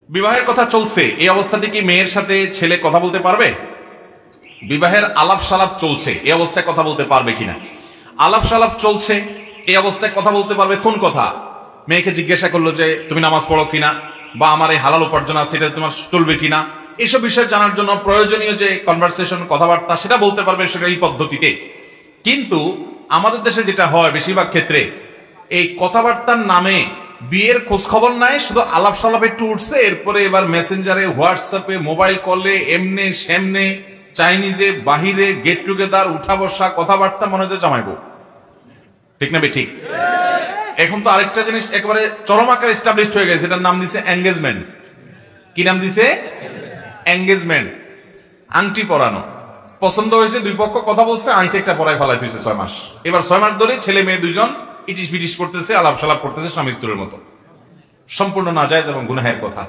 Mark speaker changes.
Speaker 1: বিবাহের কথা চলছে, এই অবস্থাতে কি মেয়ের সাথে ছেলে কথা বলতে পারবে? বিবাহের আলাপ সালাপ চলছে, এই অবস্থায় কথা বলতে পারবে কিনা? আলাপ সালাপ চলছে, এই অবস্থায় কথা বলতে পারবে কোন কথা? মেয়েকে জিজ্ঞাসা করলো যে তুমি নামাজ পড়ো কিনা, বা আমার এই হালাল উপার্জন আছে এটা তোমার চলবে কিনা, এইসব বিষয় জানার জন্য প্রয়োজনীয় যে কনভারসেশন, কথাবার্তা, সেটা বলতে পারবে সেটা এই পদ্ধতিতে। কিন্তু আমাদের দেশে যেটা হয় বেশিরভাগ ক্ষেত্রে, এই কথাবার্তার নামে বিয়ের খোঁজ খবর নাই, শুধু আলাপ সালাপ একটু উঠছে, এরপরে এবার মেসেঞ্জারে, হোয়াটসঅ্যাপে, মোবাইল কলে, এমনে সেমনে, চাইনিজে, বাহিরে, গেট টুগেদার, উঠা বসা, কথাবার্তা, মনে হচ্ছে জামাইবো। ঠিক না বে ঠিক? এখন তো আরেকটা জিনিস একেবারে চরম আকার এস্টাবলিশড হয়ে গেছে, এটার নাম দিছে এঙ্গেজমেন্ট। কি নাম দিছে? এঙ্গেজমেন্ট। আংটি পরানো। পছন্দ হয়েছে, দুই পক্ষ কথা বলছে, আংটি একটা পরায় ফেলাই দিয়েছে 6 মাস। এবার 6 মাস ধরে ছেলে মেয়ে দুইজন ইটিস পিটিস করতেছে, আলাপ সালাপ করতেছে স্বামী স্ত্রীর মতো। সম্পূর্ণ নাজায়েজ এবং গুনাহের কথা।